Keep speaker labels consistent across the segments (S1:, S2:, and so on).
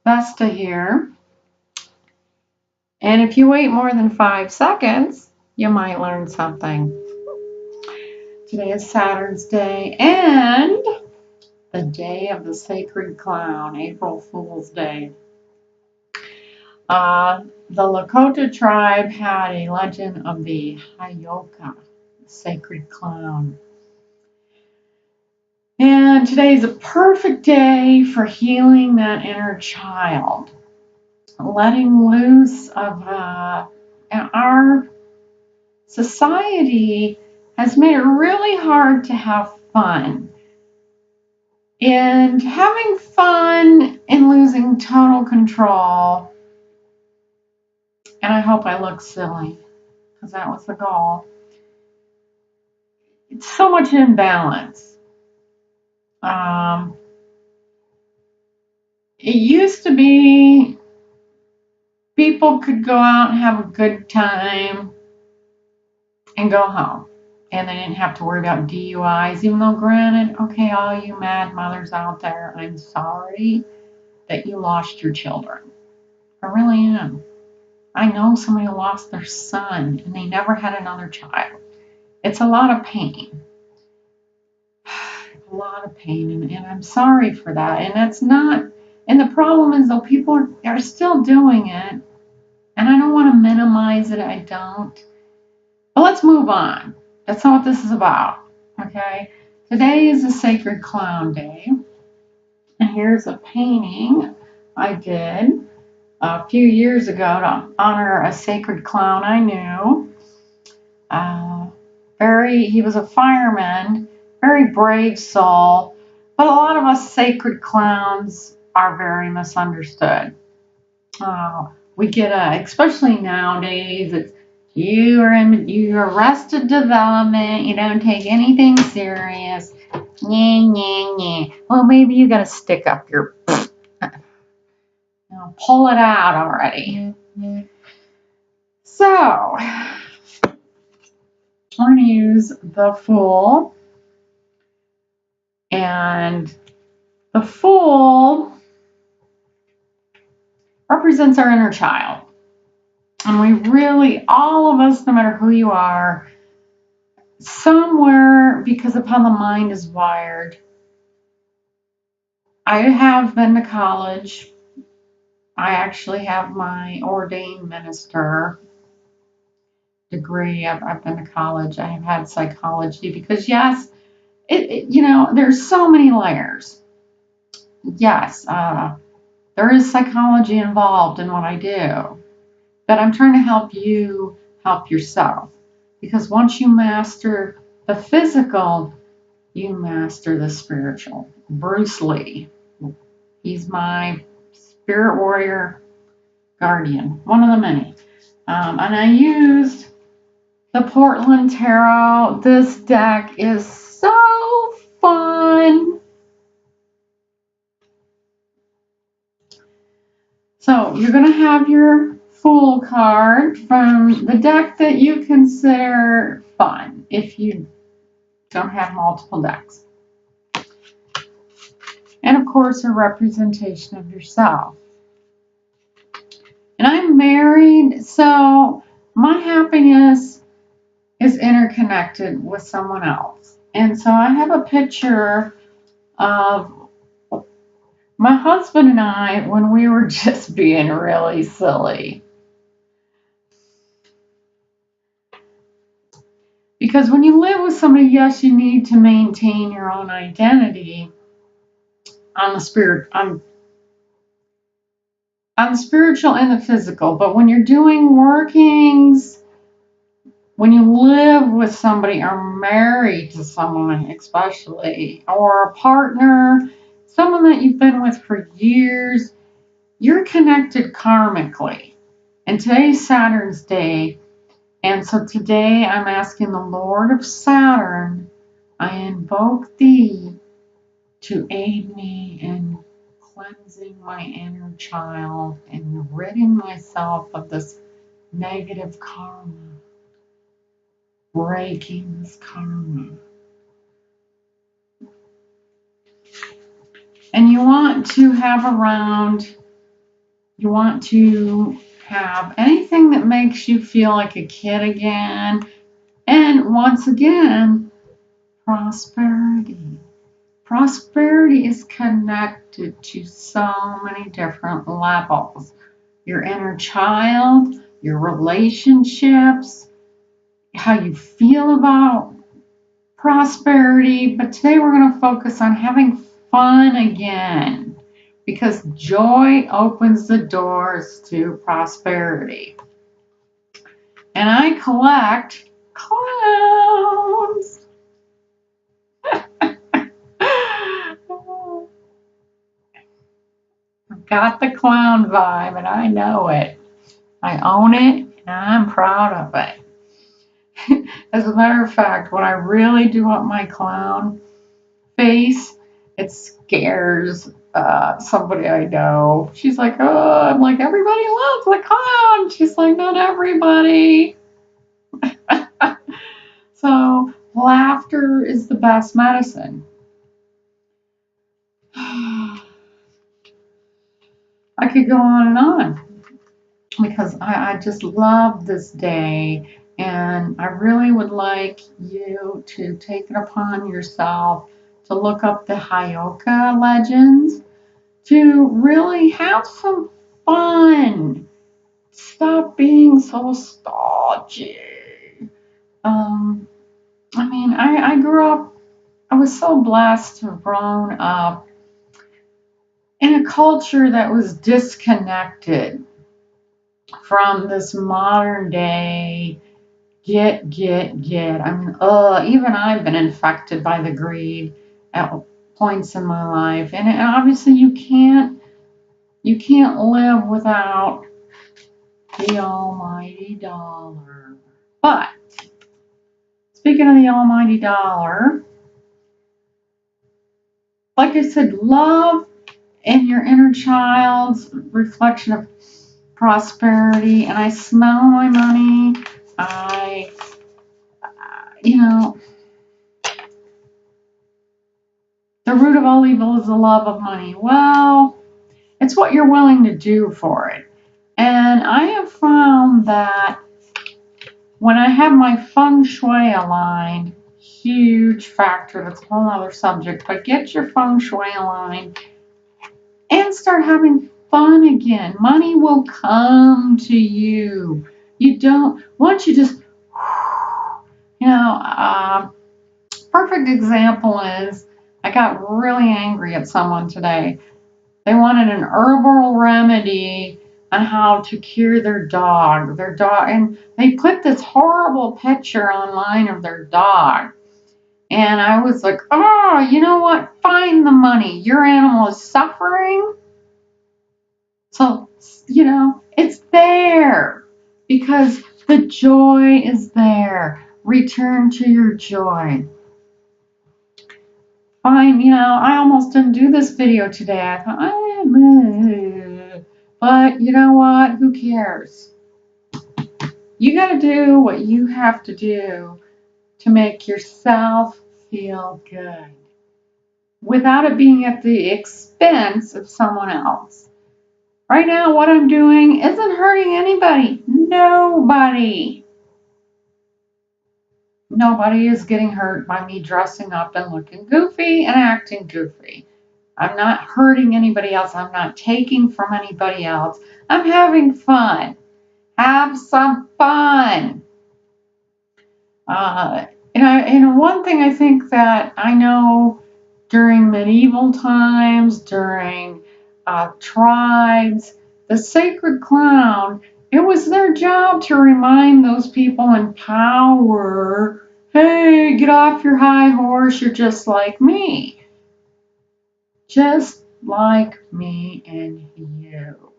S1: Vesta here. And if you wait more than 5 seconds, you might learn something. Today is Saturn's Day and the day of the sacred clown, April Fool's Day. The Lakota tribe had a legend of the Hayoka, the sacred clown. And today is a perfect day for healing that inner child. Letting loose of our society has made it really hard to have fun. And having fun and losing total control, and I hope I look silly, because that was the goal. It's so much imbalance. It used to be people could go out and have a good time and go home. And they didn't have to worry about DUIs, even though granted, okay, all you mad mothers out there, I'm sorry that you lost your children. I really am. I know somebody lost their son and they never had another child. It's a lot of pain. A lot of pain, and I'm sorry for that. And that's not, and the problem is though, people are still doing it, and I don't want to minimize it, I don't. But let's move on. That's not what this is about, okay? Today is a Sacred Clown Day, and here's a painting I did a few years ago to honor a sacred clown I knew. He was a fireman, very brave soul, but a lot of us sacred clowns are very misunderstood. We get, especially nowadays, it's you're arrested development, you don't take anything serious. Well, maybe you got to stick up your, pull it out already. So, we're going to use the Fool, and the Fool represents our inner child. And we really, all of us, no matter who you are, somewhere, because of how the mind is wired. I have been to college. I actually have my ordained minister degree. I've been to college. I have had psychology because, yes, there's so many layers. Yes, there is psychology involved in what I do, but I'm trying to help you help yourself, because once you master the physical, you master the spiritual. Bruce Lee, he's my spirit warrior guardian, one of the many. And I used the Portland Tarot. This deck is so fun. So you're going to have your Fool card from the deck that you consider fun if you don't have multiple decks. And of course, a representation of yourself. And I'm married, so my happiness is interconnected with someone else. And so I have a picture of my husband and I when we were just being really silly. Because when you live with somebody, yes, you need to maintain your own identity on the spiritual and the physical. But when you're doing workings, when you live with somebody or married to someone especially, or a partner, someone that you've been with for years, you're connected karmically. And today's Saturn's Day. And so today I'm asking the Lord of Saturn, I invoke thee to aid me in cleansing my inner child and ridding myself of this negative karma, breaking this karma. And you want to have around You want to have anything that makes you feel like a kid again. And once again, prosperity. Prosperity is connected to so many different levels. Your inner child, your relationships, how you feel about prosperity. But today we're going to focus on having fun again because joy opens the doors to prosperity. And I collect clowns. I've got the clown vibe and I know it. I own it and I'm proud of it. As a matter of fact, when I really do up my clown face, it scares somebody I know. She's like, oh, I'm like, everybody loves the clown. She's like, not everybody. So laughter is the best medicine. I could go on and on because I just love this day. And I really would like you to take it upon yourself to look up the Hyoka legends, to really have some fun. Stop being so stodgy. I mean, I grew up, I was so blessed to have grown up in a culture that was disconnected from this modern day get. I mean, even I've been infected by the greed at points in my life. And obviously you can't live without the almighty dollar. But speaking of the almighty dollar, like I said, love and your inner child's reflection of prosperity. And I smell my money. You know, the root of all evil is the love of money. Well, it's what you're willing to do for it. And I have found that when I have my feng shui aligned, huge factor, that's a whole other subject, but get your feng shui aligned and start having fun again. Money will come to you. You don't, once you just, perfect example is I got really angry at someone today. They wanted an herbal remedy on how to cure their dog. And they put this horrible picture online of their dog. And I was like, oh, you know what? Find the money. Your animal is suffering. So, it's there because the joy is there. Return to your joy. Fine, I almost didn't do this video today. I thought, but you know what? Who cares? You got to do what you have to do to make yourself feel good without it being at the expense of someone else. Right now, what I'm doing isn't hurting anybody. Nobody. Nobody is getting hurt by me dressing up and looking goofy and acting goofy. I'm not hurting anybody else. I'm not taking from anybody else. I'm having fun. Have some fun. And one thing I think that I know during medieval times, during tribes, the sacred clown, it was their job to remind those people in power, hey, get off your high horse, you're just like me. Just like me and you.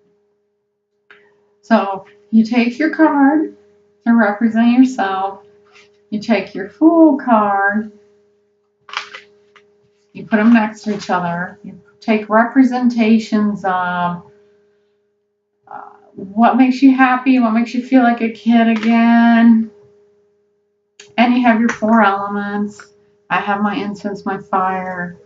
S1: So you take your card to represent yourself. You take your Fool card. You put them next to each other. You take representations of what makes you happy, what makes you feel like a kid again. And you have your 4 elements. I have my incense, my fire,